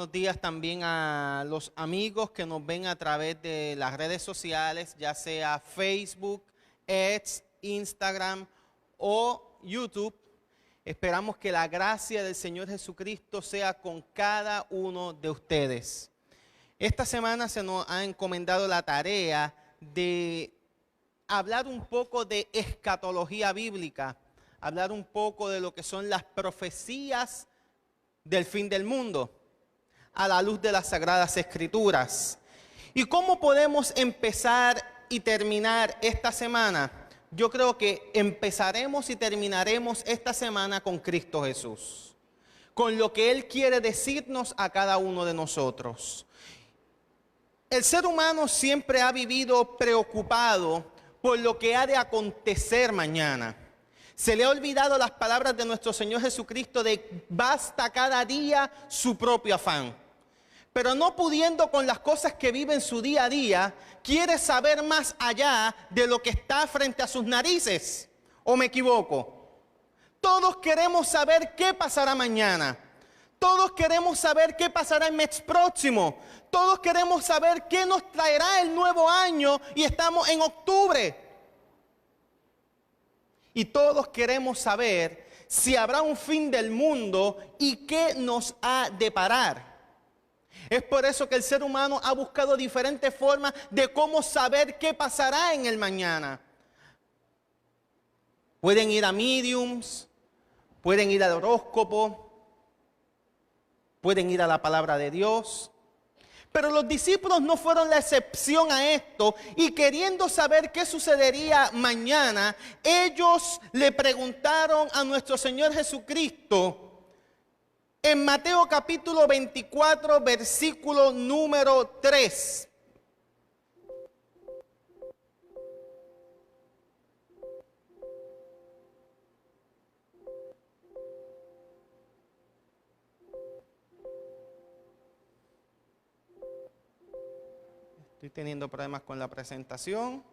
buenos días también a los amigos que nos ven a través de las redes sociales, ya sea Facebook, X, Instagram o YouTube. Esperamos que la gracia del Señor Jesucristo sea con cada uno de ustedes. Esta semana se nos ha encomendado la tarea de hablar un poco de escatología bíblica, hablar un poco de lo que son las profecías del fin del mundo, a la luz de las Sagradas Escrituras. ¿Y cómo podemos empezar y terminar esta semana? Yo creo que empezaremos y terminaremos esta semana con Cristo Jesús, con lo que Él quiere decirnos a cada uno de nosotros. El ser humano siempre ha vivido preocupado por lo que ha de acontecer mañana. Se le ha olvidado las palabras de nuestro Señor Jesucristo de basta cada día su propio afán. Pero no pudiendo con las cosas que vive en su día a día, quiere saber más allá de lo que está frente a sus narices. ¿O me equivoco? Todos queremos saber qué pasará mañana. Todos queremos saber qué pasará el mes próximo. Todos queremos saber qué nos traerá el nuevo año y estamos en octubre. Y todos queremos saber si habrá un fin del mundo y qué nos ha de parar. Es por eso que el ser humano ha buscado diferentes formas de cómo saber qué pasará en el mañana. Pueden ir a mediums, pueden ir al horóscopo, pueden ir a la palabra de Dios. Pero los discípulos no fueron la excepción a esto, y queriendo saber qué sucedería mañana, ellos le preguntaron a nuestro Señor Jesucristo en Mateo capítulo 24, versículo número 3. Estoy teniendo problemas con la presentación.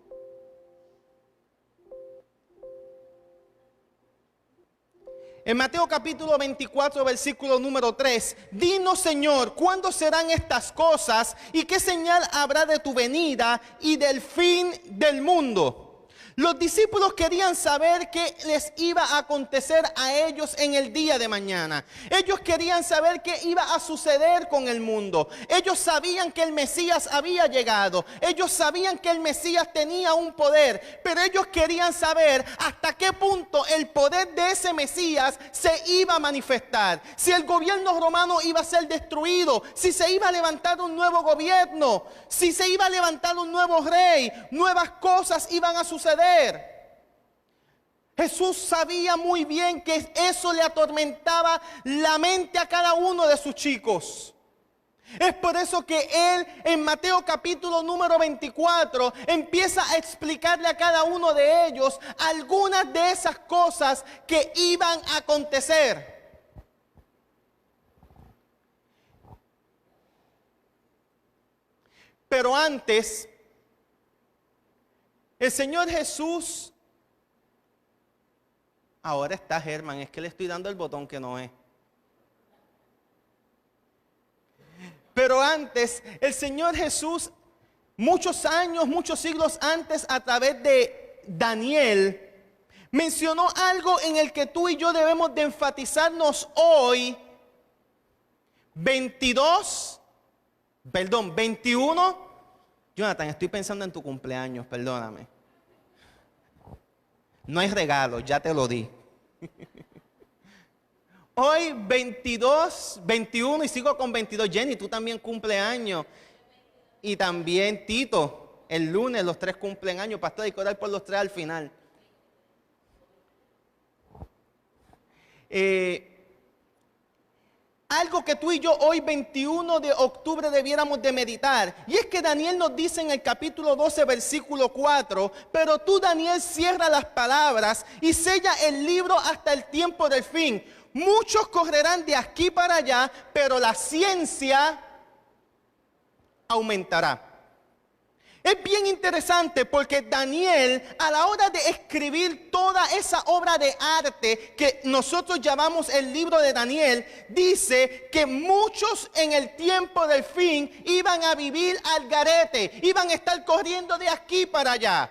En Mateo capítulo 24, versículo número 3, dinos, Señor, ¿cuándo serán estas cosas y qué señal habrá de tu venida y del fin del mundo? Los discípulos querían saber qué les iba a acontecer a ellos en el día de mañana. Ellos querían saber qué iba a suceder con el mundo. Ellos sabían que el Mesías había llegado. Ellos sabían que el Mesías tenía un poder. Pero ellos querían saber hasta qué punto el poder de ese Mesías se iba a manifestar. Si el gobierno romano iba a ser destruido. Si se iba a levantar un nuevo gobierno. Si se iba a levantar un nuevo rey. Nuevas cosas iban a suceder. Jesús sabía muy bien que eso le atormentaba la mente a cada uno de sus chicos. Es por eso que Él en Mateo capítulo número 24 empieza a explicarle a cada uno de ellos algunas de esas cosas que iban a acontecer. Pero antes, el Señor Jesús, ahora está Germán, es que le estoy dando el botón que no es. Pero antes, el Señor Jesús, muchos años, muchos siglos antes, a través de Daniel, mencionó algo en el que tú y yo debemos de enfatizarnos hoy, 21. Jonathan, estoy pensando en tu cumpleaños, perdóname. No hay regalo, ya te lo di. Hoy 22, 21 y sigo con 22. Jenny, tú también cumpleaños. Y también Tito, el lunes los tres cumplen años. Pastor, hay que orar por los tres al final. Algo que tú y yo hoy 21 de octubre debiéramos de meditar. Y es que Daniel nos dice en el capítulo 12 versículo 4. Pero tú, Daniel, cierra las palabras y sella el libro hasta el tiempo del fin. Muchos correrán de aquí para allá, pero la ciencia aumentará. Es bien interesante porque Daniel, a la hora de escribir toda esa obra de arte que nosotros llamamos el libro de Daniel, dice que muchos en el tiempo del fin iban a vivir al garete, iban a estar corriendo de aquí para allá.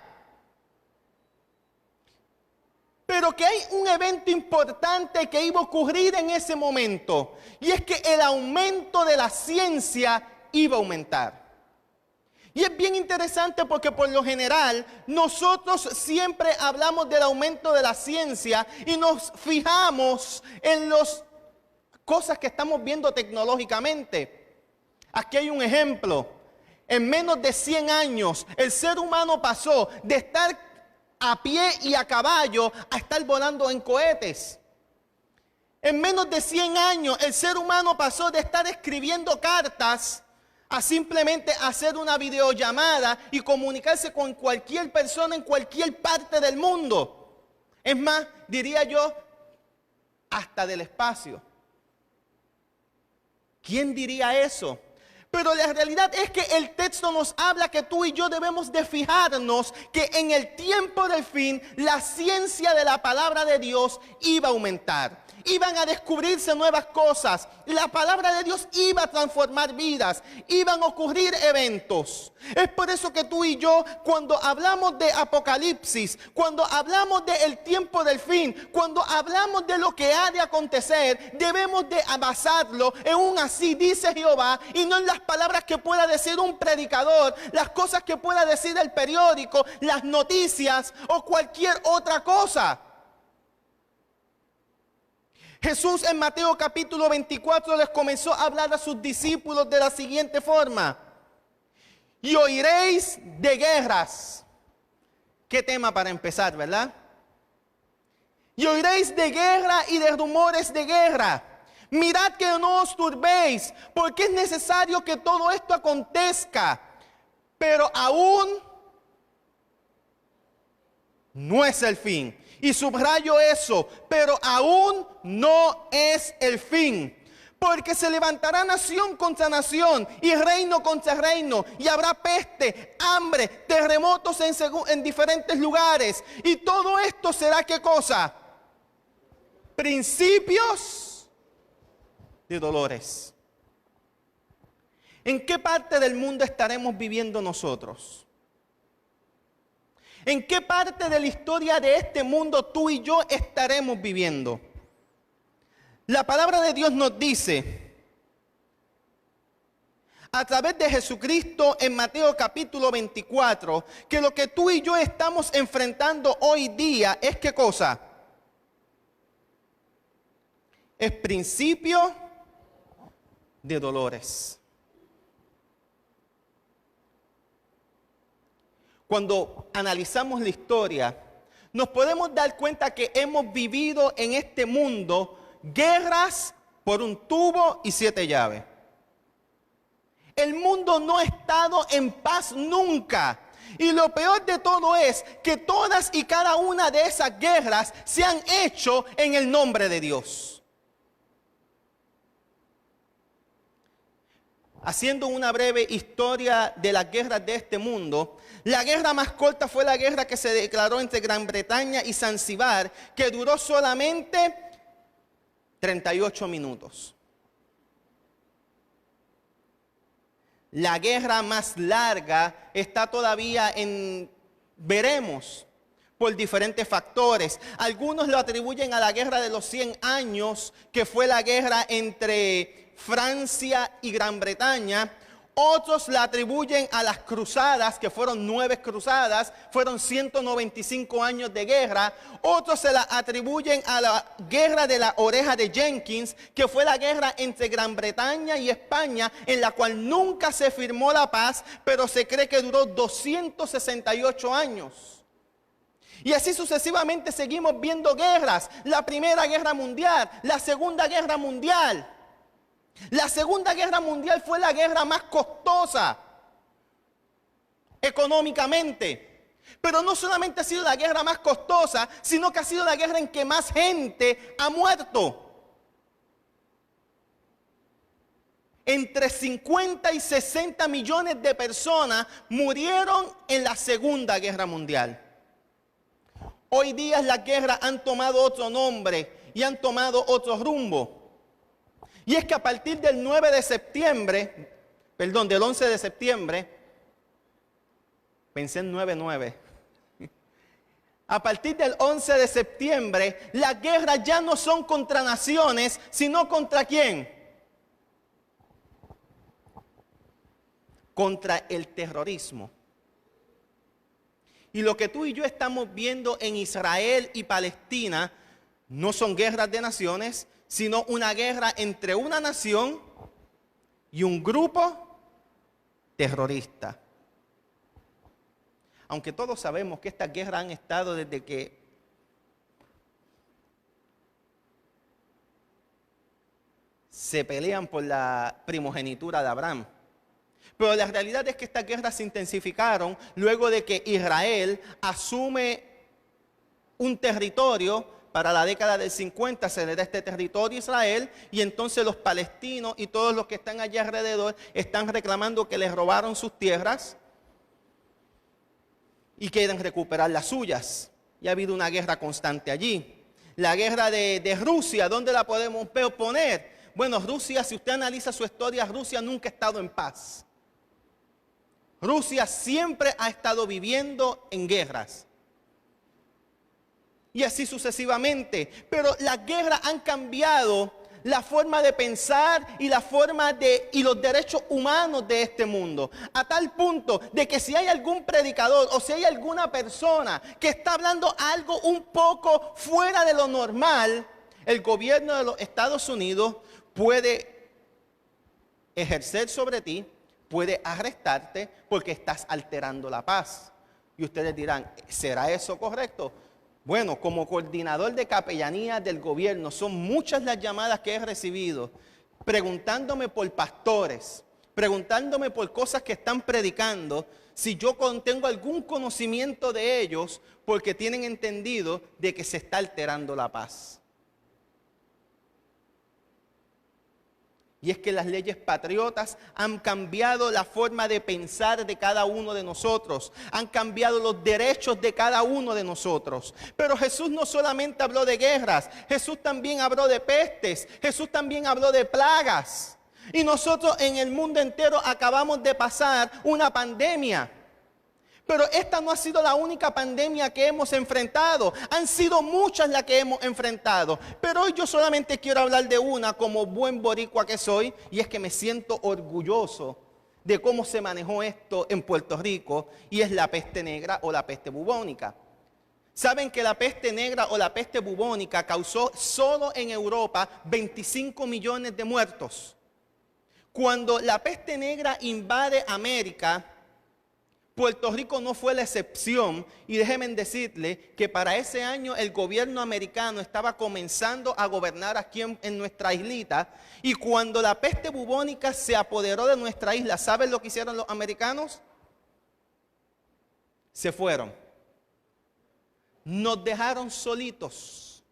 Pero que hay un evento importante que iba a ocurrir en ese momento, y es que el aumento de la ciencia iba a aumentar. Y es bien interesante porque por lo general nosotros siempre hablamos del aumento de la ciencia y nos fijamos en las cosas que estamos viendo tecnológicamente. Aquí hay un ejemplo. En menos de 100 años el ser humano pasó de estar a pie y a caballo a estar volando en cohetes. En menos de 100 años el ser humano pasó de estar escribiendo cartas a simplemente hacer una videollamada y comunicarse con cualquier persona en cualquier parte del mundo. Es más, diría yo, hasta del espacio. ¿Quién diría eso? Pero la realidad es que el texto nos habla que tú y yo debemos de fijarnos que en el tiempo del fin la ciencia de la palabra de Dios iba a aumentar. Iban a descubrirse nuevas cosas. La palabra de Dios iba a transformar vidas. Iban a ocurrir eventos. Es por eso que tú y yo, cuando hablamos de Apocalipsis, cuando hablamos del tiempo del fin, cuando hablamos de lo que ha de acontecer, debemos de basarlo en un así dice Jehová y no en las palabras que pueda decir un predicador, las cosas que pueda decir el periódico, las noticias o cualquier otra cosa. Jesús en Mateo capítulo 24 les comenzó a hablar a sus discípulos de la siguiente forma. Y oiréis de guerras. Qué tema para empezar, ¿verdad? Y oiréis de guerra y de rumores de guerra. Mirad que no os turbéis, porque es necesario que todo esto acontezca. Pero aún no es el fin. Y subrayo eso, pero aún no es el fin. Porque se levantará nación contra nación y reino contra reino. Y habrá peste, hambre, terremotos en diferentes lugares. Y todo esto será ¿qué cosa? Principios de dolores. ¿En qué parte del mundo estaremos viviendo nosotros? ¿En qué parte de la historia de este mundo tú y yo estaremos viviendo? La palabra de Dios nos dice, a través de Jesucristo en Mateo capítulo 24, que lo que tú y yo estamos enfrentando hoy día es ¿qué cosa? Es principio de dolores. Cuando analizamos la historia, nos podemos dar cuenta que hemos vivido en este mundo guerras por un tubo y 7 llaves. El mundo no ha estado en paz nunca. Y lo peor de todo es que todas y cada una de esas guerras se han hecho en el nombre de Dios. Haciendo una breve historia de las guerras de este mundo, la guerra más corta fue la guerra que se declaró entre Gran Bretaña y Zanzíbar, que duró solamente 38 minutos. La guerra más larga está todavía veremos, por diferentes factores. Algunos lo atribuyen a la guerra de los 100 años, que fue la guerra entre Francia y Gran Bretaña. Otros la atribuyen a las cruzadas, que fueron 9 cruzadas, fueron 195 años de guerra. Otros se la atribuyen a la guerra de la oreja de Jenkins, que fue la guerra entre Gran Bretaña y España, en la cual nunca se firmó la paz, pero se cree que duró 268 años. Y así sucesivamente seguimos viendo guerras. La Primera Guerra Mundial, la Segunda Guerra Mundial. La Segunda Guerra Mundial fue la guerra más costosa económicamente. Pero no solamente ha sido la guerra más costosa, sino que ha sido la guerra en que más gente ha muerto. entre 50 y 60 millones de personas murieron en la Segunda Guerra Mundial. Hoy día las guerras han tomado otro nombre y han tomado otro rumbo. Y es que a partir del 11 de septiembre, pensé en 9/9. A partir del 11 de septiembre, las guerras ya no son contra naciones, sino contra ¿quién? Contra el terrorismo. Y lo que tú y yo estamos viendo en Israel y Palestina no son guerras de naciones, sino una guerra entre una nación y un grupo terrorista. Aunque todos sabemos que estas guerras han estado desde que se pelean por la primogenitura de Abraham. Pero la realidad es que estas guerras se intensificaron luego de que Israel asume un territorio. Para la década del 50 se le da este territorio a Israel y entonces los palestinos y todos los que están allá alrededor están reclamando que les robaron sus tierras y quieren recuperar las suyas. Y ha habido una guerra constante allí. La guerra de Rusia, ¿dónde la podemos poner? Bueno, Rusia, si usted analiza su historia, Rusia nunca ha estado en paz. Rusia siempre ha estado viviendo en guerras. Y así sucesivamente. Pero las guerras han cambiado la forma de pensar y la forma y los derechos humanos de este mundo. A tal punto de que si hay algún predicador o si hay alguna persona que está hablando algo un poco fuera de lo normal, el gobierno de los Estados Unidos puede ejercer sobre ti, puede arrestarte porque estás alterando la paz. Y ustedes dirán, ¿será eso correcto? Bueno, como coordinador de capellanía del gobierno, son muchas las llamadas que he recibido, preguntándome por pastores, preguntándome por cosas que están predicando, si yo tengo algún conocimiento de ellos, porque tienen entendido de que se está alterando la paz. Y es que las leyes patriotas han cambiado la forma de pensar de cada uno de nosotros. Han cambiado los derechos de cada uno de nosotros. Pero Jesús no solamente habló de guerras. Jesús también habló de pestes. Jesús también habló de plagas. Y nosotros en el mundo entero acabamos de pasar una pandemia. Pero esta no ha sido la única pandemia que hemos enfrentado. Han sido muchas las que hemos enfrentado. Pero hoy yo solamente quiero hablar de una como buen boricua que soy. Y es que me siento orgulloso de cómo se manejó esto en Puerto Rico. Y es la peste negra o la peste bubónica. Saben que la peste negra o la peste bubónica causó solo en Europa 25 millones de muertos. Cuando la peste negra invade América, Puerto Rico no fue la excepción y déjenme decirle que para ese año el gobierno americano estaba comenzando a gobernar aquí en nuestra islita y cuando la peste bubónica se apoderó de nuestra isla, ¿saben lo que hicieron los americanos? Se fueron. Nos dejaron solitos.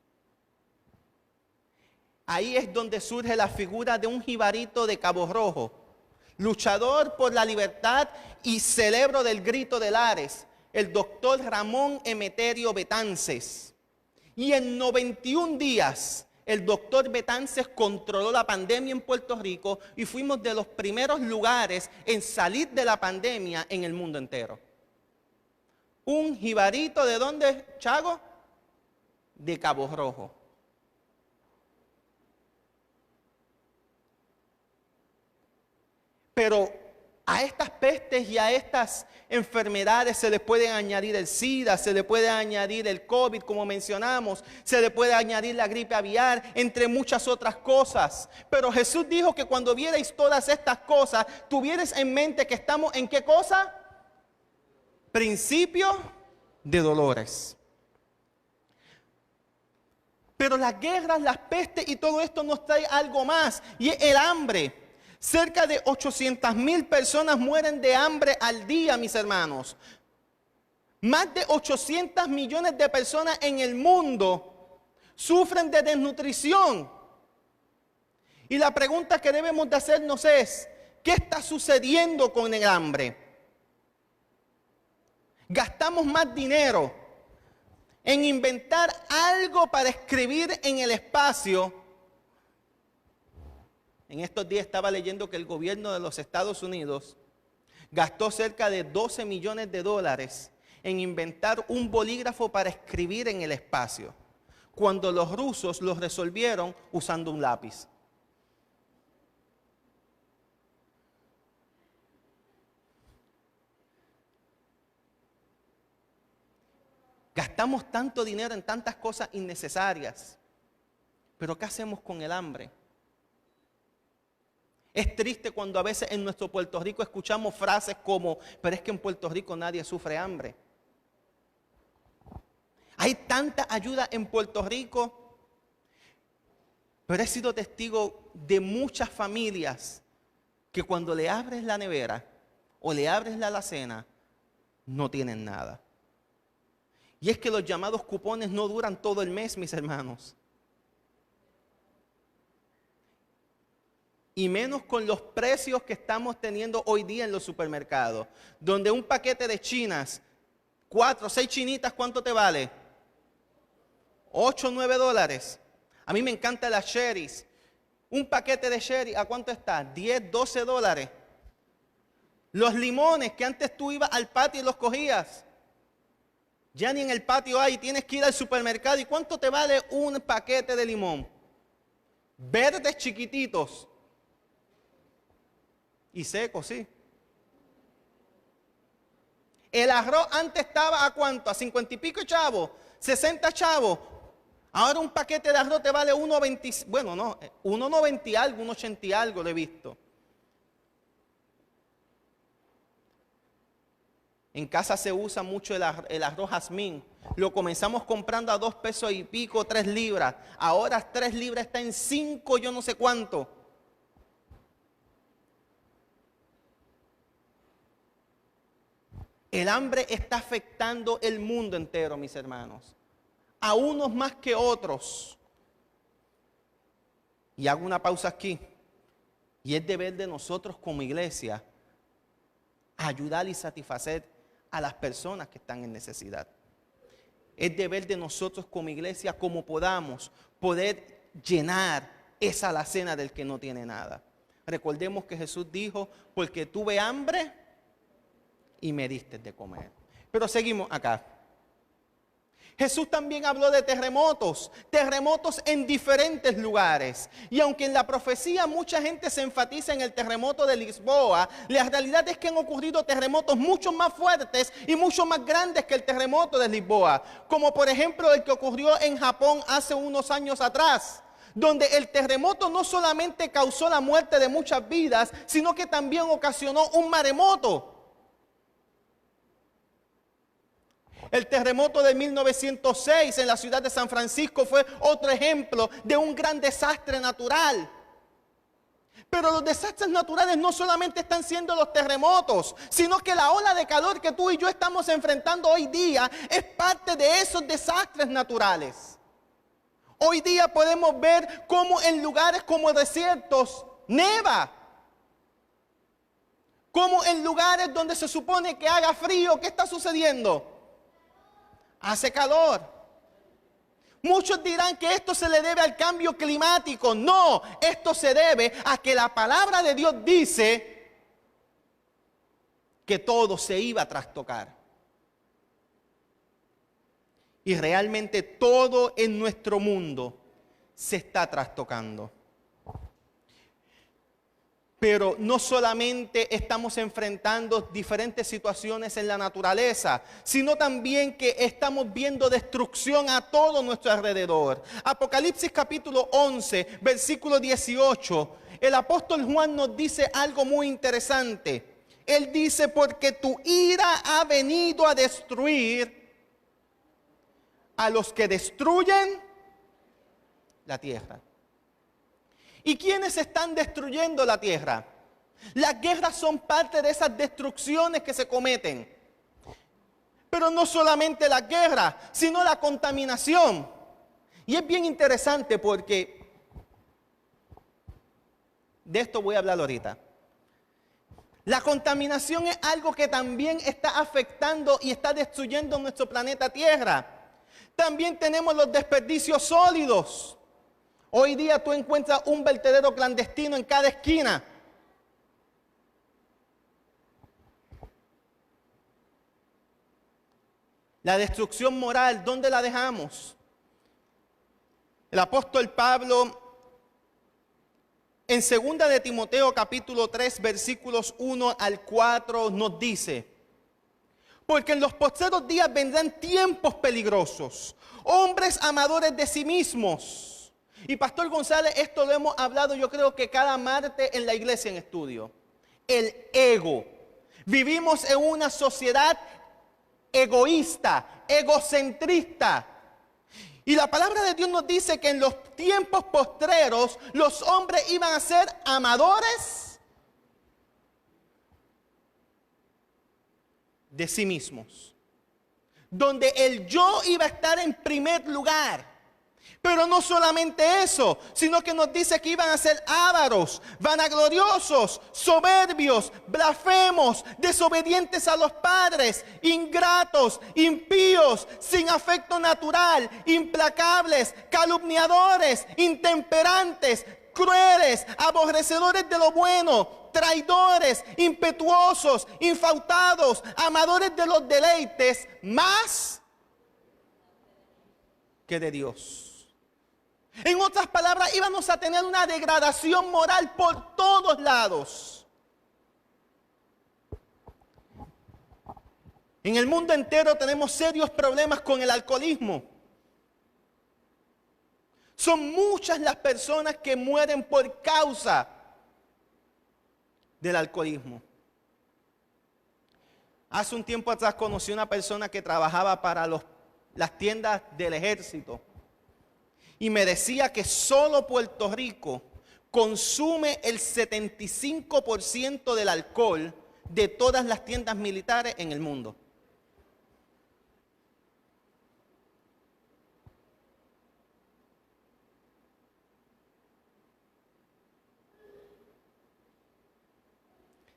Ahí es donde surge la figura de un jibarito de Cabo Rojo, luchador por la libertad y cerebro del grito de Lares, el doctor Ramón Emeterio Betances. Y en 91 días, el doctor Betances controló la pandemia en Puerto Rico y fuimos de los primeros lugares en salir de la pandemia en el mundo entero. Un jibarito, ¿de dónde, Chago? De Cabo Rojo. Pero a estas pestes y a estas enfermedades se le puede añadir el SIDA, se le puede añadir el COVID, como mencionamos, se le puede añadir la gripe aviar, entre muchas otras cosas. Pero Jesús dijo que cuando vierais todas estas cosas, tuvierais en mente que estamos en ¿qué cosa? Principio de dolores. Pero las guerras, las pestes y todo esto nos trae algo más, y es el hambre. Cerca de 800,000 personas mueren de hambre al día, mis hermanos. Más de 800 millones de personas en el mundo sufren de desnutrición. Y la pregunta que debemos de hacernos es, ¿qué está sucediendo con el hambre? Gastamos más dinero en inventar algo para escribir en el espacio. En estos días estaba leyendo que el gobierno de los Estados Unidos gastó cerca de $12 millones en inventar un bolígrafo para escribir en el espacio, cuando los rusos lo resolvieron usando un lápiz. Gastamos tanto dinero en tantas cosas innecesarias, pero ¿qué hacemos con el hambre? Es triste cuando a veces en nuestro Puerto Rico escuchamos frases como, pero es que en Puerto Rico nadie sufre hambre. Hay tanta ayuda en Puerto Rico, pero he sido testigo de muchas familias que cuando le abres la nevera o le abres la alacena, no tienen nada. Y es que los llamados cupones no duran todo el mes, mis hermanos. Y menos con los precios que estamos teniendo hoy día en los supermercados, donde un paquete de chinas, 4 o 6 chinitas, ¿cuánto te vale? $8 o $9. A mí me encanta la Sherry's. Un paquete de Sherry, ¿a cuánto está? $10, $12. Los limones que antes tú ibas al patio y los cogías. Ya ni en el patio hay, tienes que ir al supermercado. ¿Y cuánto te vale un paquete de limón? Verdes chiquititos. Y secos, sí. El arroz antes estaba ¿a cuánto? ¿A 50 y pico chavos? ¿60 chavos? Ahora un paquete de arroz te vale 1.20, bueno, no, 1.90 y algo, 1.80 y algo lo he visto. En casa se usa mucho el arroz jazmín. Lo comenzamos comprando a 2 pesos y pico, 3 libras. Ahora 3 libras está en 5, yo no sé cuánto. El hambre está afectando el mundo entero, mis hermanos. A unos más que otros. Y hago una pausa aquí. Y es deber de nosotros como iglesia ayudar y satisfacer a las personas que están en necesidad. Es deber de nosotros como iglesia, como podamos, poder llenar esa alacena del que no tiene nada. Recordemos que Jesús dijo, porque tuve hambre y me diste de comer. Pero seguimos acá. Jesús también habló de terremotos en diferentes lugares. Y aunque en la profecía mucha gente se enfatiza en el terremoto de Lisboa, la realidad es que han ocurrido terremotos mucho más fuertes y mucho más grandes que el terremoto de Lisboa. Como por ejemplo el que ocurrió en Japón hace unos años atrás, donde el terremoto no solamente causó la muerte de muchas vidas, sino que también ocasionó un maremoto. El terremoto de 1906 en la ciudad de San Francisco fue otro ejemplo de un gran desastre natural. Pero los desastres naturales no solamente están siendo los terremotos, sino que la ola de calor que tú y yo estamos enfrentando hoy día es parte de esos desastres naturales. Hoy día podemos ver cómo en lugares como desiertos neva. Cómo en lugares donde se supone que haga frío, ¿qué está sucediendo? Hace calor. Muchos dirán que esto se le debe al cambio climático. No, esto se debe a que la palabra de Dios dice que todo se iba a trastocar. Y realmente todo en nuestro mundo se está trastocando. Pero no solamente estamos enfrentando diferentes situaciones en la naturaleza, sino también que estamos viendo destrucción a todo nuestro alrededor. Apocalipsis capítulo 11, versículo 18, el apóstol Juan nos dice algo muy interesante. Él dice, porque tu ira ha venido a destruir a los que destruyen la tierra. ¿Y quiénes están destruyendo la tierra? Las guerras son parte de esas destrucciones que se cometen. Pero no solamente las guerras, sino la contaminación. Y es bien interesante porque De esto voy a hablar ahorita. La contaminación es algo que también está afectando y está destruyendo nuestro planeta Tierra. También tenemos los desperdicios sólidos. Hoy día tú encuentras un vertedero clandestino en cada esquina. La destrucción moral, ¿dónde la dejamos? El apóstol Pablo, en 2 de Timoteo capítulo 3, versículos 1 al 4, nos dice: porque en los postreros días vendrán tiempos peligrosos, hombres amadores de sí mismos. Y Pastor González, esto lo hemos hablado yo creo que cada martes en la iglesia en estudio. El ego. Vivimos en una sociedad egoísta, egocentrista. Y la palabra de Dios nos dice que en los tiempos postreros los hombres iban a ser amadores de sí mismos, donde el yo iba a estar en primer lugar. Pero no solamente eso, sino que nos dice que iban a ser ávaros, vanagloriosos, soberbios, blasfemos, desobedientes a los padres, ingratos, impíos, sin afecto natural, implacables, calumniadores, intemperantes, crueles, aborrecedores de lo bueno, traidores, impetuosos, infautados, amadores de los deleites, más que de Dios. En otras palabras, íbamos a tener una degradación moral por todos lados. En el mundo entero tenemos serios problemas con el alcoholismo. Son muchas las personas que mueren por causa del alcoholismo. Hace un tiempo atrás conocí una persona que trabajaba para las tiendas del ejército. Y me decía que solo Puerto Rico consume el 75% del alcohol de todas las tiendas militares en el mundo.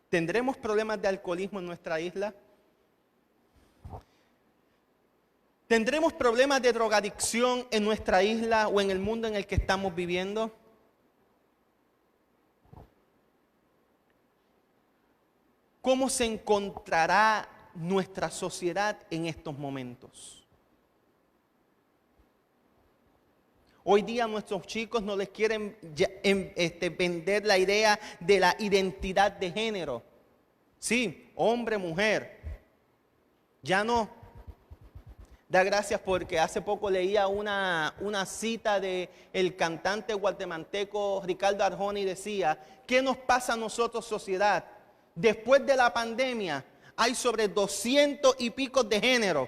¿Tendremos problemas de alcoholismo en nuestra isla? ¿Tendremos problemas de drogadicción en nuestra isla o en el mundo en el que estamos viviendo? ¿Cómo se encontrará nuestra sociedad en estos momentos? Hoy día a nuestros chicos no les quieren vender la idea de la identidad de género. Sí, hombre, mujer. Ya no. Da gracias porque hace poco leía una cita del cantante guatemalteco Ricardo Arjona y decía: ¿qué nos pasa a nosotros, sociedad? Después de la pandemia hay sobre 200 y pico de géneros.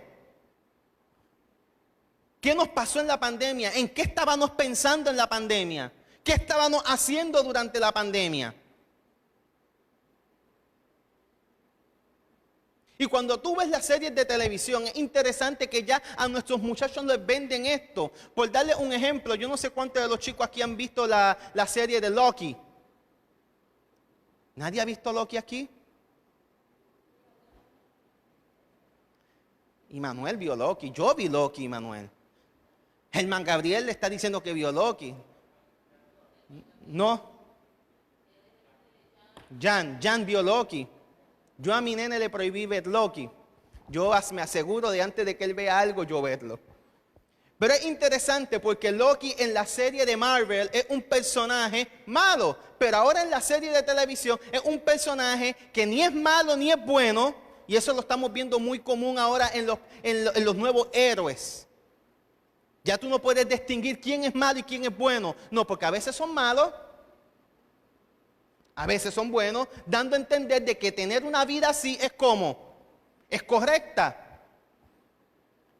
¿Qué nos pasó en la pandemia? ¿En qué estábamos pensando en la pandemia? ¿Qué estábamos haciendo durante la pandemia? Y cuando tú ves las series de televisión, es interesante que ya a nuestros muchachos les venden esto. Por darle un ejemplo, yo no sé cuántos de los chicos aquí han visto la serie de Loki. ¿Nadie ha visto Loki aquí? Y Manuel vio Loki. Yo vi Loki, Manuel. Germán Gabriel le está diciendo que vio Loki. No. Jan vio Loki. Yo a mi nene le prohibí ver Loki. Yo me aseguro de antes de que él vea algo, yo verlo. Pero es interesante porque Loki en la serie de Marvel es un personaje malo. Pero ahora en la serie de televisión es un personaje que ni es malo ni es bueno. Y eso lo estamos viendo muy común ahora en los nuevos héroes. Ya tú no puedes distinguir quién es malo y quién es bueno. No, porque a veces son malos. A veces son buenos, dando a entender de que tener una vida así es como, es correcta.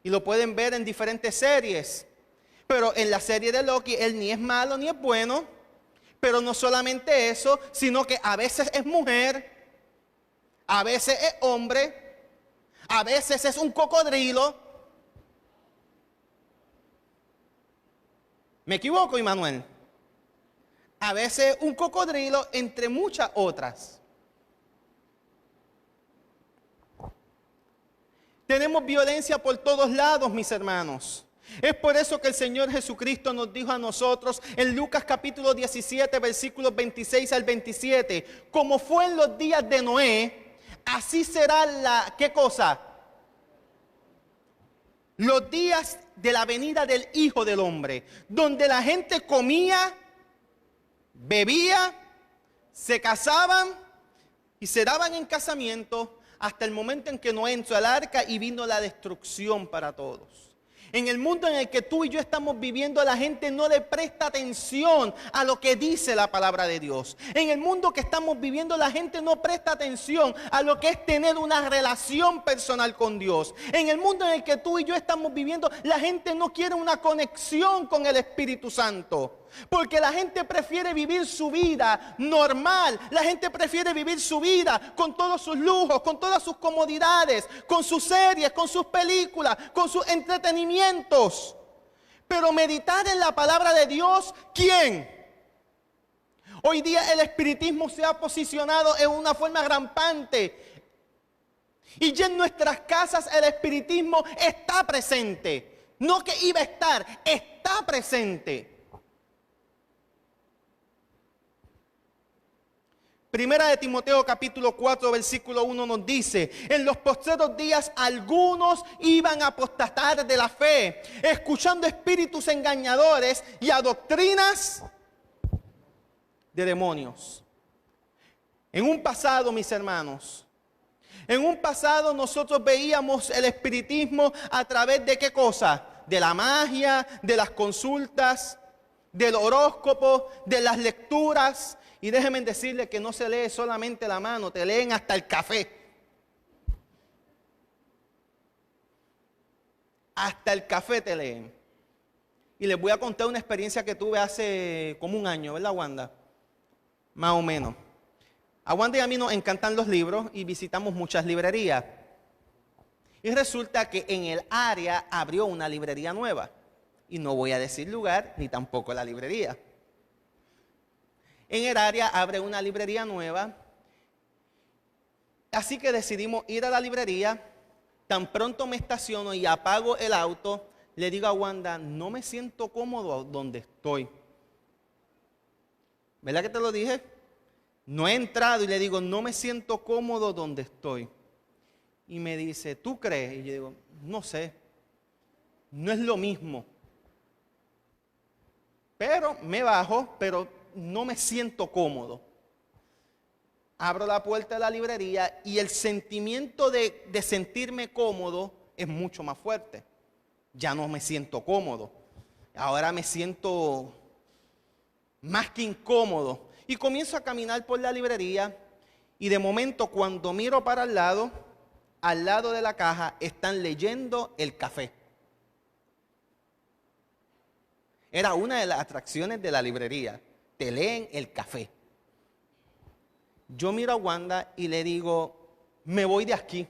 Y lo pueden ver en diferentes series. Pero en la serie de Loki, él ni es malo ni es bueno. Pero no solamente eso, sino que a veces es mujer, a veces es hombre, a veces es un cocodrilo. ¿Me equivoco, Immanuel? a veces un cocodrilo, entre muchas otras. Tenemos violencia por todos lados, mis hermanos. Es por eso que el Señor Jesucristo nos dijo a nosotros en Lucas capítulo 17, versículos 26 al 27, como fue en los días de Noé, así será ¿qué cosa? Los días de la venida del Hijo del Hombre, donde la gente comía, bebía, se casaban y se daban en casamiento hasta el momento en que Noé entró al arca y vino la destrucción para todos. En el mundo en el que tú y yo estamos viviendo, la gente no le presta atención a lo que dice la palabra de Dios. En el mundo que estamos viviendo, la gente no presta atención a lo que es tener una relación personal con Dios. En el mundo en el que tú y yo estamos viviendo, la gente no quiere una conexión con el Espíritu Santo. Porque la gente prefiere vivir su vida normal. La gente prefiere vivir su vida con todos sus lujos, con todas sus comodidades, con sus series, con sus películas, con sus entretenimientos. Pero meditar en la palabra de Dios, ¿quién? Hoy día el espiritismo se ha posicionado en una forma rampante. Y ya en nuestras casas el espiritismo está presente. No que iba a estar, está presente. Primera de Timoteo capítulo 4 versículo 1 nos dice: en los postreros días algunos iban a apostatar de la fe, escuchando espíritus engañadores y a doctrinas de demonios. En un pasado, mis hermanos, en un pasado nosotros veíamos el espiritismo a través de ¿qué cosa? De la magia, de las consultas, del horóscopo, de las lecturas. Y déjenme decirles que no se lee solamente la mano, te leen hasta el café. Hasta el café te leen. Y les voy a contar una experiencia que tuve hace como un año, ¿verdad, Wanda? Más o menos. A Wanda y a mí nos encantan los libros y visitamos muchas librerías. Y resulta que en el área abrió una librería nueva. Y no voy a decir lugar ni tampoco la librería. En el área abre una librería nueva. Así que decidimos ir a la librería. Tan pronto me estaciono y apago el auto, le digo a Wanda, no me siento cómodo donde estoy. ¿Verdad que te lo dije? No he entrado y le digo, no me siento cómodo donde estoy. Y me dice, ¿tú crees? Y yo digo, no sé. No es lo mismo. Pero me bajo, pero no me siento cómodo. Abro la puerta de la librería y el sentimiento de sentirme cómodo es mucho más fuerte. Ya no me siento cómodo. Ahora me siento más que incómodo. Y comienzo a caminar por la librería y de momento cuando miro para al lado de la caja, están leyendo el café. Era una de las atracciones de la librería. Te leen el café. Yo miro a Wanda y le digo, me voy de aquí.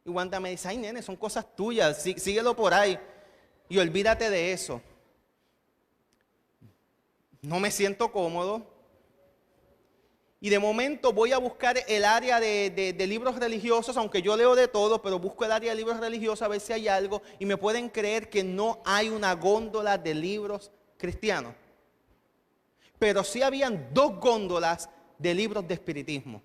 Y Wanda me dice, ay nene, son cosas tuyas, síguelo por ahí. Y olvídate de eso. No me siento cómodo. Y de momento voy a buscar el área de libros religiosos, aunque yo leo de todo, pero busco el área de libros religiosos a ver si hay algo. Y me pueden creer que no hay una góndola de libros cristianos. Pero sí habían 2 góndolas de libros de espiritismo.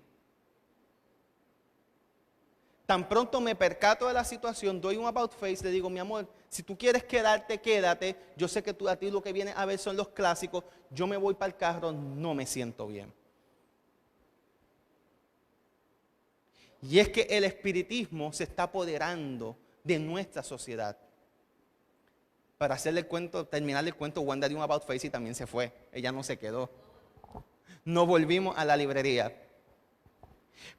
Tan pronto me percato de la situación, doy un about face, le digo, mi amor, si tú quieres quedarte, quédate. Yo sé que a ti lo que viene a ver son los clásicos. Yo me voy para el carro, no me siento bien. Y es que el espiritismo se está apoderando de nuestra sociedad. Para hacerle el cuento, terminarle el cuento, Wanda dio un about face y también se fue. Ella no se quedó. No volvimos a la librería.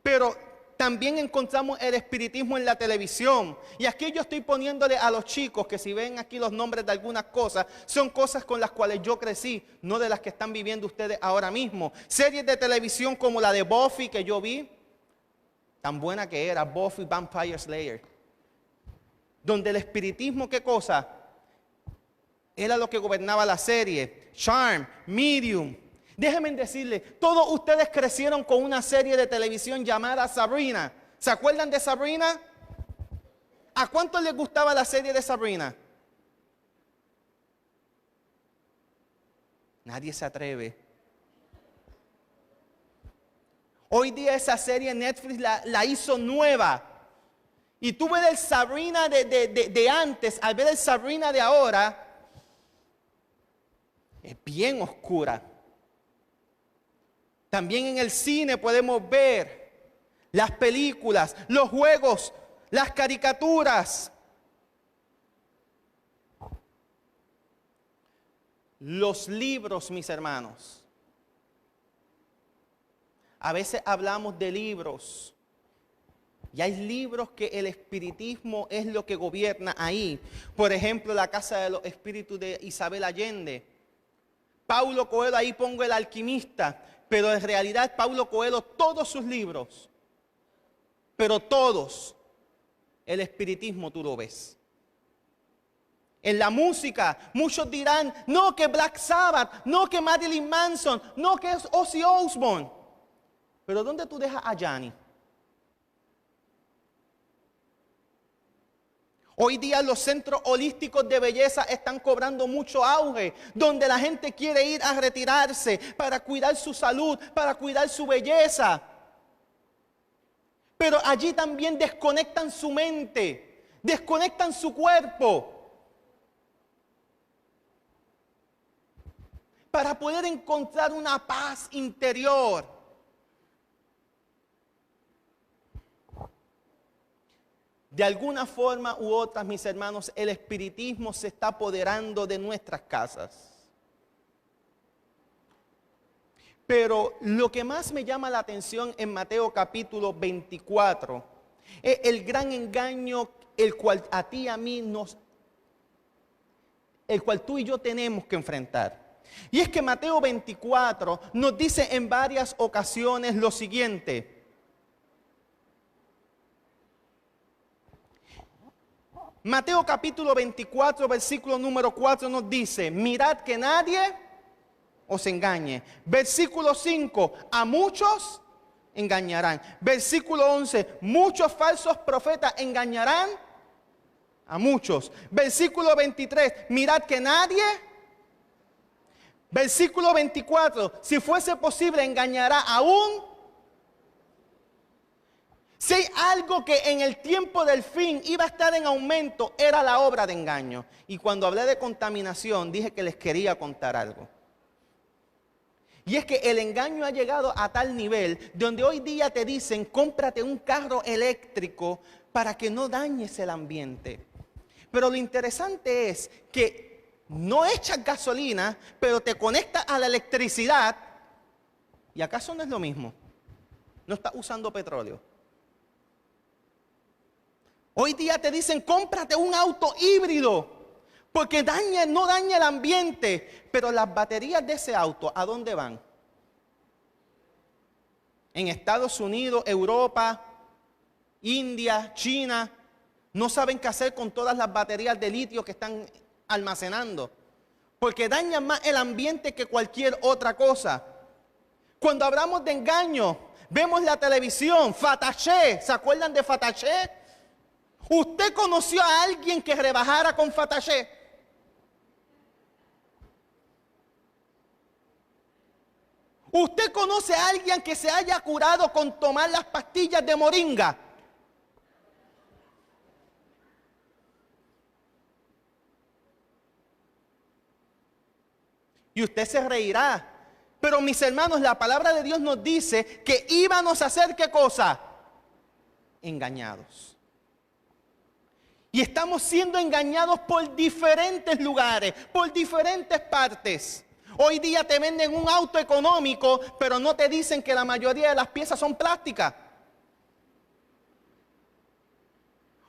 Pero también encontramos el espiritismo en la televisión. Y aquí yo estoy poniéndole a los chicos que si ven aquí los nombres de algunas cosas, son cosas con las cuales yo crecí, no de las que están viviendo ustedes ahora mismo. Series de televisión como la de Buffy que yo vi, tan buena que era, Buffy Vampire Slayer. Donde el espiritismo, ¿qué cosa? Era lo que gobernaba la serie. Charm, Medium, Déjenme decirles, todos ustedes crecieron con una serie de televisión llamada Sabrina. ¿Se acuerdan de Sabrina? ¿A cuántos les gustaba la serie de Sabrina? Nadie se atreve. Hoy día esa serie Netflix la hizo nueva. Y tú ves el Sabrina de antes, al ver el Sabrina de ahora, es bien oscura. También en el cine podemos ver las películas, los juegos, las caricaturas. Los libros, mis hermanos. A veces hablamos de libros. Y hay libros que el espiritismo es lo que gobierna ahí. Por ejemplo, La Casa de los Espíritus de Isabel Allende. Paulo Coelho, ahí pongo El Alquimista. Pero en realidad Paulo Coelho, todos sus libros, pero todos, el espiritismo tú lo ves. En la música, muchos dirán, no que Black Sabbath, no que Marilyn Manson, no que es Ozzy Osbourne. Pero ¿dónde tú dejas a Yanni? Hoy día los centros holísticos de belleza están cobrando mucho auge, donde la gente quiere ir a retirarse para cuidar su salud, para cuidar su belleza. Pero allí también desconectan su mente, desconectan su cuerpo, para poder encontrar una paz interior. De alguna forma u otra, mis hermanos, el espiritismo se está apoderando de nuestras casas. Pero lo que más me llama la atención en Mateo capítulo 24 es el gran engaño el cual a ti y a mí el cual tú y yo tenemos que enfrentar. Y es que Mateo 24 nos dice en varias ocasiones lo siguiente. Mateo capítulo 24, versículo número 4 nos dice, mirad que nadie os engañe. Versículo 5, a muchos engañarán. Versículo 11, muchos falsos profetas engañarán a muchos. Versículo 23, mirad que nadie. Versículo 24, si fuese posible engañará aún. Si hay algo que en el tiempo del fin iba a estar en aumento, era la obra de engaño. Y cuando hablé de contaminación, dije que les quería contar algo. Y es que el engaño ha llegado a tal nivel, donde hoy día te dicen, cómprate un carro eléctrico para que no dañes el ambiente. Pero lo interesante es que no echas gasolina, pero te conectas a la electricidad. ¿Y acaso no es lo mismo? No estás usando petróleo. Hoy día te dicen, cómprate un auto híbrido, porque no daña el ambiente. Pero las baterías de ese auto, ¿a dónde van? En Estados Unidos, Europa, India, China, no saben qué hacer con todas las baterías de litio que están almacenando, porque dañan más el ambiente que cualquier otra cosa. Cuando hablamos de engaño, vemos la televisión, Fataché, ¿se acuerdan de Fataché? ¿Usted conoció a alguien que rebajara con Fataché? ¿Usted conoce a alguien que se haya curado con tomar las pastillas de moringa? Y usted se reirá. Pero mis hermanos, la palabra de Dios nos dice que íbamos a hacer ¿qué cosa? Engañados. Y estamos siendo engañados por diferentes lugares, por diferentes partes. Hoy día te venden un auto económico, pero no te dicen que la mayoría de las piezas son plásticas.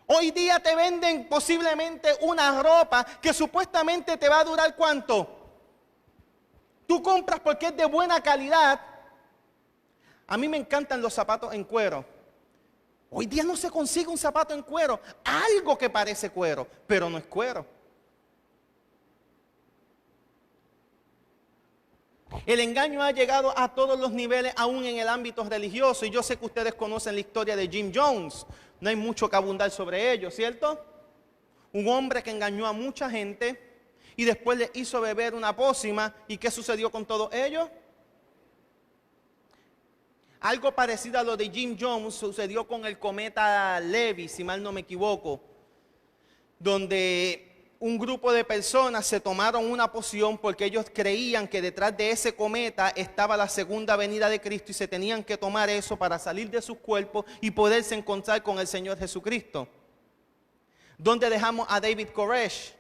Hoy día te venden posiblemente una ropa que supuestamente te va a durar ¿cuánto? Tú compras porque es de buena calidad. A mí me encantan los zapatos en cuero. Hoy día no se consigue un zapato en cuero, algo que parece cuero, pero no es cuero. El engaño ha llegado a todos los niveles, aún en el ámbito religioso. Y yo sé que ustedes conocen la historia de Jim Jones. No hay mucho que abundar sobre ello, ¿cierto? Un hombre que engañó a mucha gente y después le hizo beber una pócima. ¿Y qué sucedió con todos ellos? Algo parecido a lo de Jim Jones sucedió con el cometa Levy, si mal no me equivoco, donde un grupo de personas se tomaron una poción porque ellos creían que detrás de ese cometa estaba la segunda venida de Cristo y se tenían que tomar eso para salir de sus cuerpos y poderse encontrar con el Señor Jesucristo. ¿Dónde dejamos a David Koresh?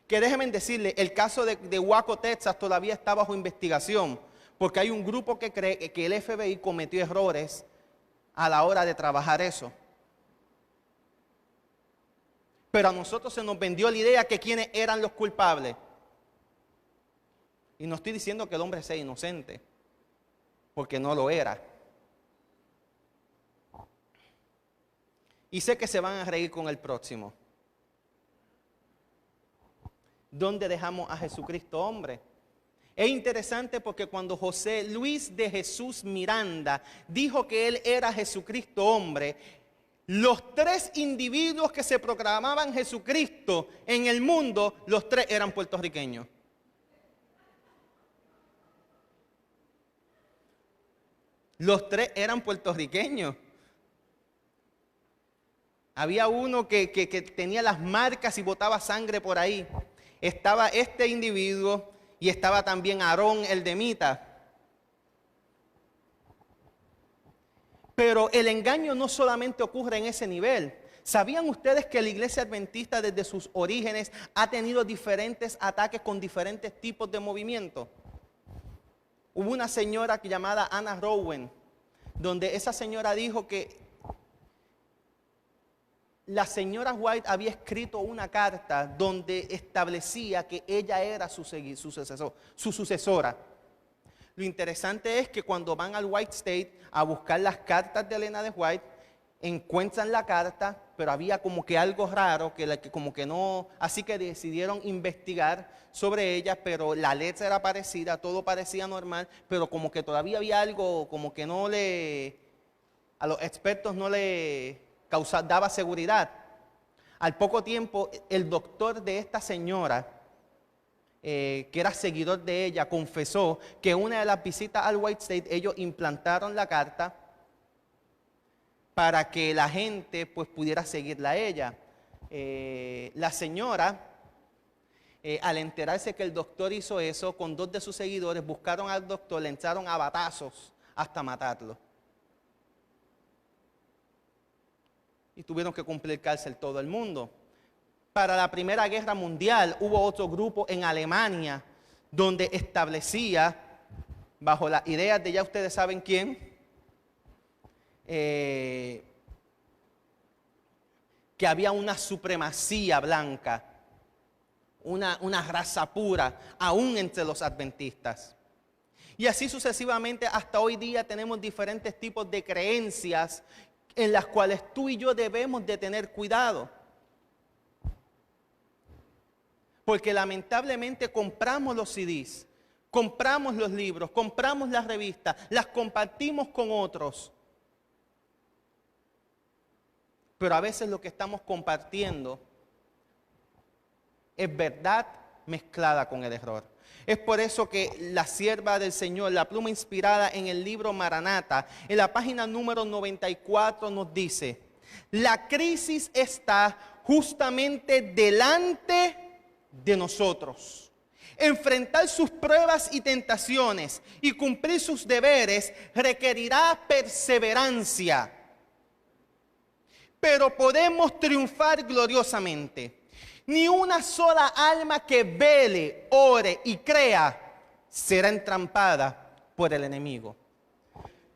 Que déjenme decirle, el caso de Waco, Texas todavía está bajo investigación porque hay un grupo que cree que el FBI cometió errores a la hora de trabajar eso. Pero a nosotros se nos vendió la idea que quiénes eran los culpables. Y no estoy diciendo que el hombre sea inocente, porque no lo era. Y sé que se van a reír con el próximo. ¿Dónde dejamos a Jesucristo hombre? Es interesante porque cuando José Luis de Jesús Miranda dijo que él era Jesucristo hombre, los tres individuos que se proclamaban Jesucristo en el mundo, los tres eran puertorriqueños. Los tres eran puertorriqueños. Había uno que tenía las marcas y botaba sangre por ahí. Estaba este individuo y estaba también Aarón el demita. Pero el engaño no solamente ocurre en ese nivel. ¿Sabían ustedes que la iglesia adventista desde sus orígenes ha tenido diferentes ataques con diferentes tipos de movimientos? Hubo una señora llamada Anna Rowan, donde esa señora dijo que la señora White había escrito una carta donde establecía que ella era su sucesora. Lo interesante es que cuando van al White State a buscar las cartas de Elena de White, encuentran la carta, pero había como que algo raro, que como que no, así que decidieron investigar sobre ella, pero la letra era parecida, todo parecía normal, pero como que todavía había algo, como que a los expertos no le daba seguridad. Al poco tiempo, el doctor de esta señora, que era seguidor de ella, confesó que una de las visitas al White State, ellos implantaron la carta para que la gente pues pudiera seguirla a ella. La señora, al enterarse que el doctor hizo eso, con dos de sus seguidores, buscaron al doctor, le entraron a batazos hasta matarlo. Y tuvieron que cumplir cárcel todo el mundo. Para la Primera Guerra Mundial hubo otro grupo en Alemania donde establecía, bajo las ideas de ya ustedes saben quién, que había una supremacía blanca, una raza pura, aún entre los adventistas. Y así sucesivamente hasta hoy día tenemos diferentes tipos de creencias en las cuales tú y yo debemos de tener cuidado. Porque lamentablemente compramos los CDs, compramos los libros, compramos las revistas, las compartimos con otros. Pero a veces lo que estamos compartiendo es verdad mezclada con el error. Es por eso que la sierva del Señor, la pluma inspirada en el libro Maranata, en la página número 94 nos dice: la crisis está justamente delante de nosotros. Enfrentar sus pruebas y tentaciones y cumplir sus deberes requerirá perseverancia. Pero podemos triunfar gloriosamente. Ni una sola alma que vele, ore y crea será entrampada por el enemigo.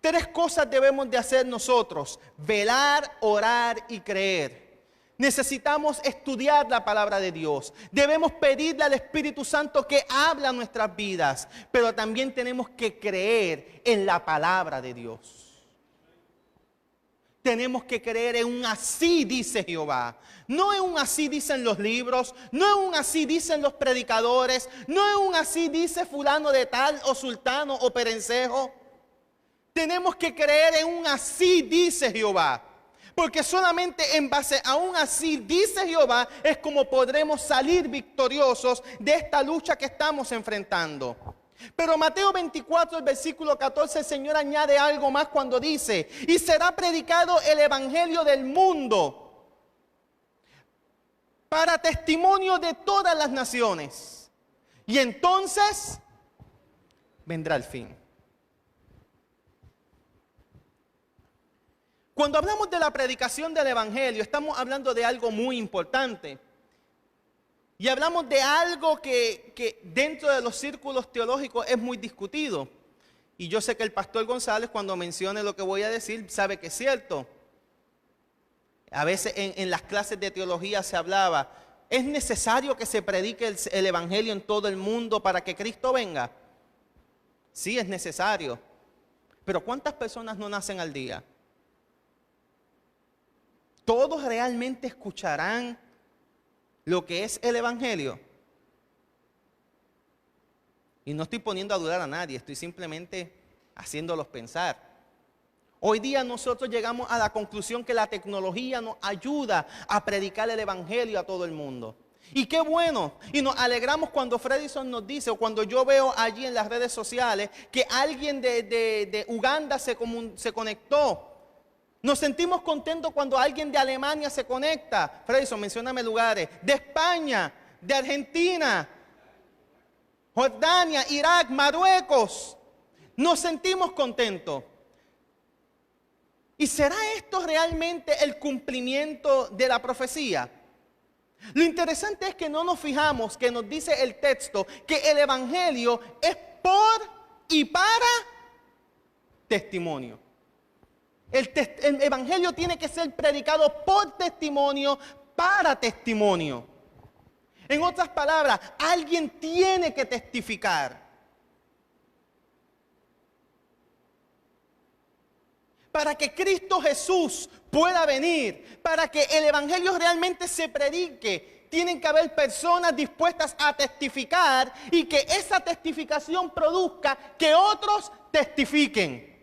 Tres cosas debemos de hacer nosotros: velar, orar y creer. Necesitamos estudiar la palabra de Dios. Debemos pedirle al Espíritu Santo que hable a nuestras vidas, pero también tenemos que creer en la palabra de Dios. Tenemos que creer en un así dice Jehová. No en un así dicen los libros, no en un así dicen los predicadores, no en un así dice fulano de tal o sultano o perencejo. Tenemos que creer en un así dice Jehová. Porque solamente en base a un así dice Jehová es como podremos salir victoriosos de esta lucha que estamos enfrentando. Pero Mateo 24, el versículo 14, el Señor añade algo más cuando dice: y será predicado el evangelio del mundo para testimonio de todas las naciones. Y entonces vendrá el fin. Cuando hablamos de la predicación del evangelio, estamos hablando de algo muy importante. Y hablamos de algo que dentro de los círculos teológicos es muy discutido. Y yo sé que el pastor González, cuando mencione lo que voy a decir, sabe que es cierto. A veces en las clases de teología se hablaba: ¿es necesario que se predique el evangelio en todo el mundo para que Cristo venga? Sí, es necesario. Pero ¿cuántas personas no nacen al día? ¿Todos realmente escucharán lo que es el evangelio? Y no estoy poniendo a dudar a nadie, estoy simplemente haciéndolos pensar. Hoy día nosotros llegamos a la conclusión que la tecnología nos ayuda a predicar el evangelio a todo el mundo. Y qué bueno, y nos alegramos cuando Fredison nos dice, o cuando yo veo allí en las redes sociales, que alguien de Uganda se conectó. Nos sentimos contentos cuando alguien de Alemania se conecta. Fredison, mencióname lugares. De España, de Argentina, Jordania, Irak, Marruecos. Nos sentimos contentos. ¿Y será esto realmente el cumplimiento de la profecía? Lo interesante es que no nos fijamos que nos dice el texto que el evangelio es por y para testimonio. El evangelio tiene que ser predicado por testimonio, para testimonio. En otras palabras, alguien tiene que testificar. Para que Cristo Jesús pueda venir, para que el evangelio realmente se predique, tienen que haber personas dispuestas a testificar y que esa testificación produzca que otros testifiquen.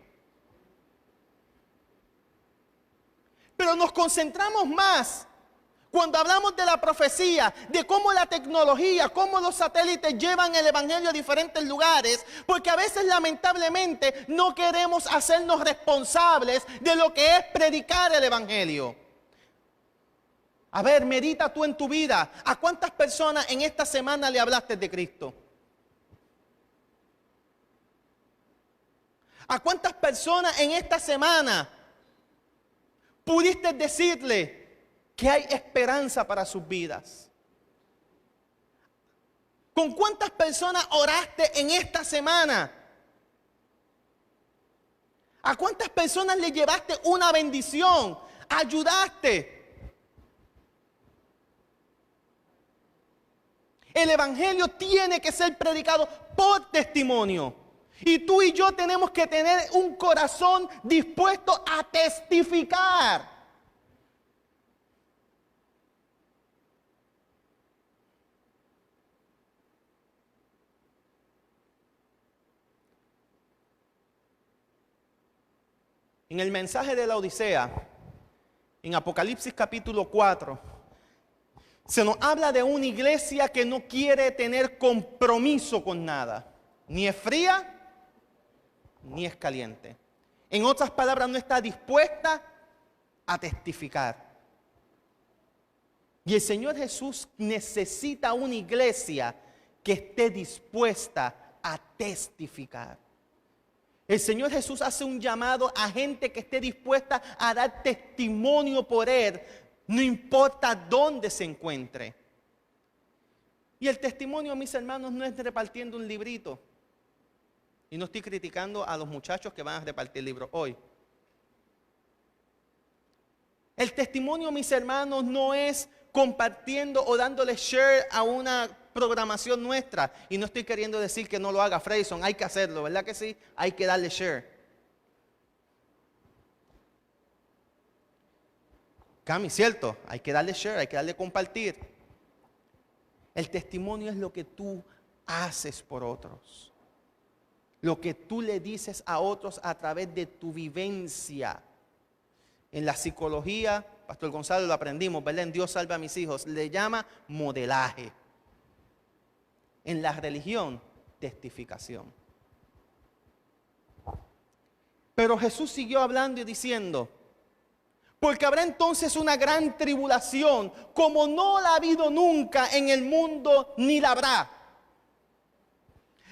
Pero nos concentramos más cuando hablamos de la profecía, de cómo la tecnología, cómo los satélites llevan el evangelio a diferentes lugares, porque a veces lamentablemente no queremos hacernos responsables de lo que es predicar el evangelio. A ver, medita tú en tu vida, ¿a cuántas personas en esta semana le hablaste de Cristo? ¿A cuántas personas en esta semana pudiste decirle que hay esperanza para sus vidas? ¿Con cuántas personas oraste en esta semana? ¿A cuántas personas le llevaste una bendición? ¿Ayudaste? El evangelio tiene que ser predicado por testimonio. Y tú y yo tenemos que tener un corazón dispuesto a testificar. En el mensaje de la Odisea, en Apocalipsis capítulo 4, se nos habla de una iglesia que no quiere tener compromiso con nada. Ni es fría, ni es caliente. En otras palabras, no está dispuesta a testificar. Y el Señor Jesús necesita una iglesia que esté dispuesta a testificar. El Señor Jesús hace un llamado a gente que esté dispuesta a dar testimonio por Él, no importa dónde se encuentre. Y el testimonio, mis hermanos, no es repartiendo un librito. Y no estoy criticando a los muchachos que van a repartir libros hoy. El testimonio, mis hermanos, no es compartiendo o dándole share a una programación nuestra. Y no estoy queriendo decir que no lo haga Freyson, hay que hacerlo, ¿verdad que sí? Hay que darle share. Cami, ¿cierto? Hay que darle share, hay que darle compartir. El testimonio es lo que tú haces por otros. Lo que tú le dices a otros a través de tu vivencia. En la psicología, Pastor Gonzalo, lo aprendimos, ¿verdad? En Dios salva a mis hijos. Le llama modelaje. En la religión, testificación. Pero Jesús siguió hablando y diciendo, porque habrá entonces una gran tribulación, como no la ha habido nunca en el mundo, ni la habrá.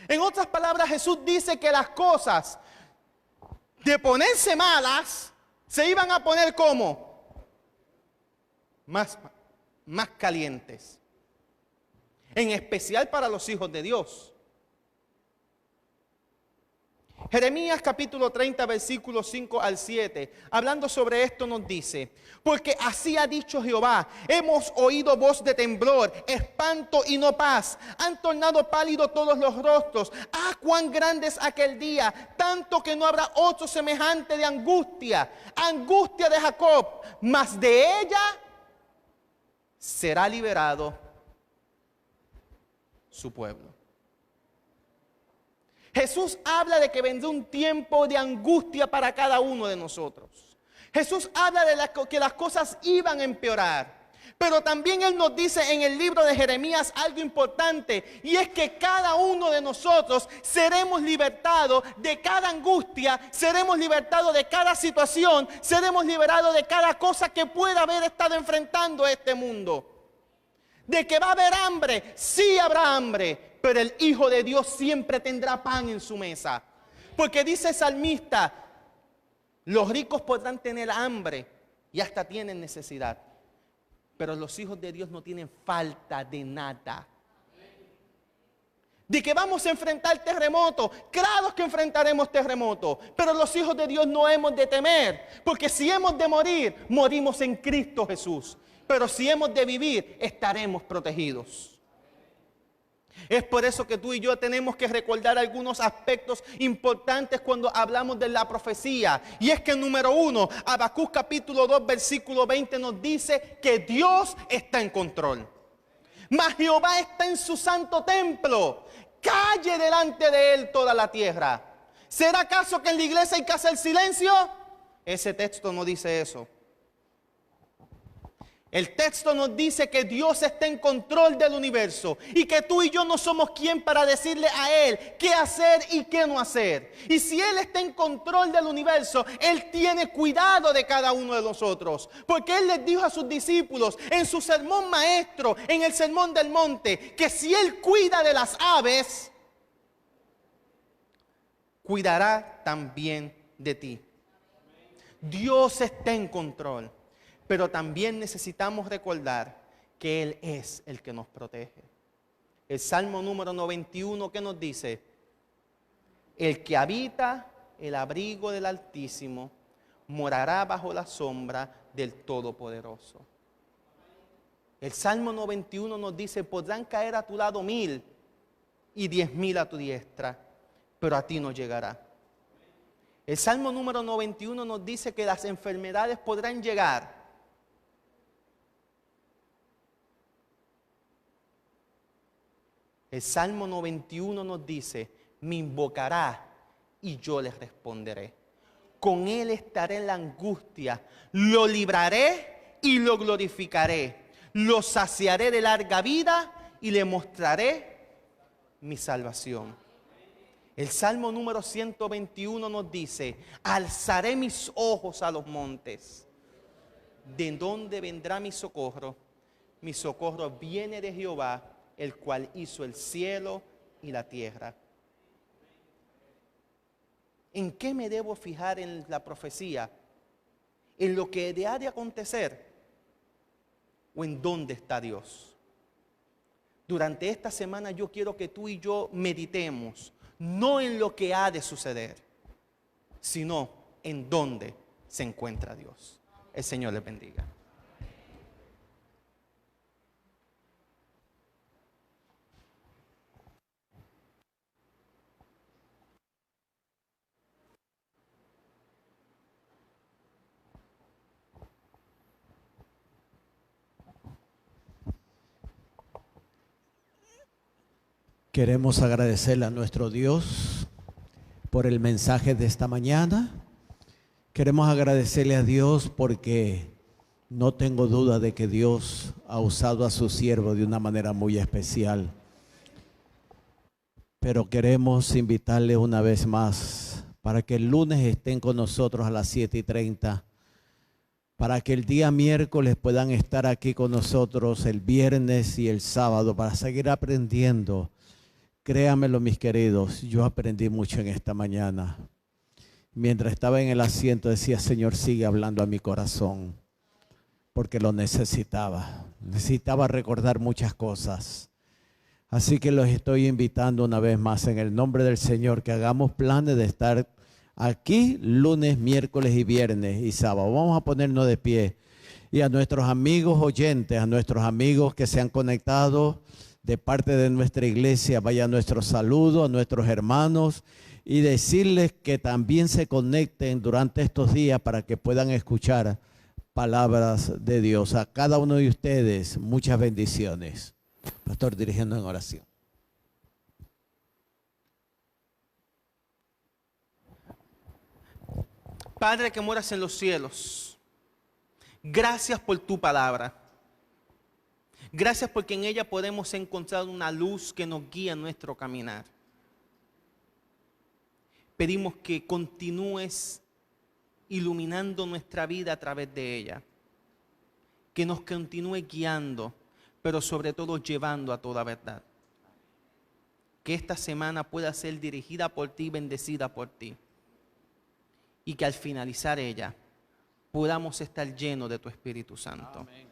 En otras palabras, Jesús dice que las cosas de ponerse malas se iban a poner como más calientes. En especial para los hijos de Dios. Jeremías capítulo 30, versículos 5 al 7, hablando sobre esto nos dice, porque así ha dicho Jehová, hemos oído voz de temblor, espanto y no paz, han tornado pálido todos los rostros, cuán grande es aquel día, tanto que no habrá otro semejante de angustia, angustia de Jacob, mas de ella será liberado su pueblo. Jesús habla de que vendrá un tiempo de angustia para cada uno de nosotros. Jesús habla de que las cosas iban a empeorar. Pero también Él nos dice en el libro de Jeremías algo importante. Y es que cada uno de nosotros seremos libertados de cada angustia. Seremos libertados de cada situación. Seremos liberados de cada cosa que pueda haber estado enfrentando este mundo. De que va a haber hambre, sí habrá hambre. Pero el Hijo de Dios siempre tendrá pan en su mesa. Porque dice el salmista, los ricos podrán tener hambre y hasta tienen necesidad. Pero los hijos de Dios no tienen falta de nada. De que vamos a enfrentar terremotos, claro que enfrentaremos terremotos. Pero los hijos de Dios no hemos de temer. Porque si hemos de morir, morimos en Cristo Jesús. Pero si hemos de vivir, estaremos protegidos. Es por eso que tú y yo tenemos que recordar algunos aspectos importantes cuando hablamos de la profecía. Y es que número 1, Habacuc capítulo 2, versículo 20 nos dice que Dios está en control. Mas Jehová está en su santo templo. Calle delante de él toda la tierra. ¿Será acaso que en la iglesia hay que hacer silencio? Ese texto no dice eso. El texto nos dice que Dios está en control del universo y que tú y yo no somos quien para decirle a Él qué hacer y qué no hacer. Y si Él está en control del universo, Él tiene cuidado de cada uno de nosotros. Porque Él les dijo a sus discípulos en su sermón maestro, en el sermón del monte, que si Él cuida de las aves, cuidará también de ti. Dios está en control. Pero también necesitamos recordar que Él es el que nos protege. El Salmo número 91, ¿qué nos dice? El que habita el abrigo del Altísimo morará bajo la sombra del Todopoderoso. El Salmo 91 nos dice, podrán caer a tu lado 1000 y 10,000 a tu diestra, pero a ti no llegará. El Salmo número 91 nos dice que las enfermedades podrán llegar, el Salmo 91 nos dice, me invocará y yo les responderé. Con él estaré en la angustia, lo libraré y lo glorificaré. Lo saciaré de larga vida y le mostraré mi salvación. El Salmo número 121 nos dice, alzaré mis ojos a los montes. ¿De dónde vendrá mi socorro? Mi socorro viene de Jehová, el cual hizo el cielo y la tierra. ¿En qué me debo fijar en la profecía? ¿En lo que ha de acontecer? ¿O en dónde está Dios? Durante esta semana yo quiero que tú y yo meditemos, no en lo que ha de suceder, sino en dónde se encuentra Dios. El Señor les bendiga. Queremos agradecerle a nuestro Dios por el mensaje de esta mañana. Queremos agradecerle a Dios porque no tengo duda de que Dios ha usado a su siervo de una manera muy especial. Pero queremos invitarle una vez más para que el lunes estén con nosotros a las 7:30, para que el día miércoles puedan estar aquí con nosotros el viernes y el sábado para seguir aprendiendo. Créanmelo, mis queridos, yo aprendí mucho en esta mañana. Mientras estaba en el asiento decía, Señor, sigue hablando a mi corazón, porque lo necesitaba. Necesitaba recordar muchas cosas. Así que los estoy invitando una vez más en el nombre del Señor que hagamos planes de estar aquí lunes, miércoles y viernes y sábado. Vamos a ponernos de pie. Y a nuestros amigos oyentes, a nuestros amigos que se han conectado de parte de nuestra iglesia, vaya nuestro saludo a nuestros hermanos y decirles que también se conecten durante estos días para que puedan escuchar palabras de Dios. A cada uno de ustedes, muchas bendiciones. Pastor, dirigiendo en oración. Padre que moras en los cielos, gracias por tu palabra. Gracias porque en ella podemos encontrar una luz que nos guía en nuestro caminar. Pedimos que continúes iluminando nuestra vida a través de ella. Que nos continúe guiando, pero sobre todo llevando a toda verdad. Que esta semana pueda ser dirigida por ti y bendecida por ti. Y que al finalizar ella podamos estar llenos de tu Espíritu Santo. Amén.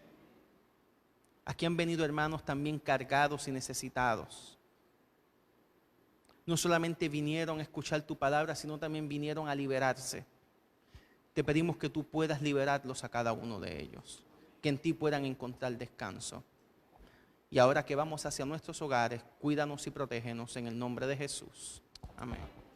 Aquí han venido hermanos también cargados y necesitados. No solamente vinieron a escuchar tu palabra, sino también vinieron a liberarse. Te pedimos que tú puedas liberarlos a cada uno de ellos. Que en ti puedan encontrar descanso. Y ahora que vamos hacia nuestros hogares, cuídanos y protégenos en el nombre de Jesús. Amén.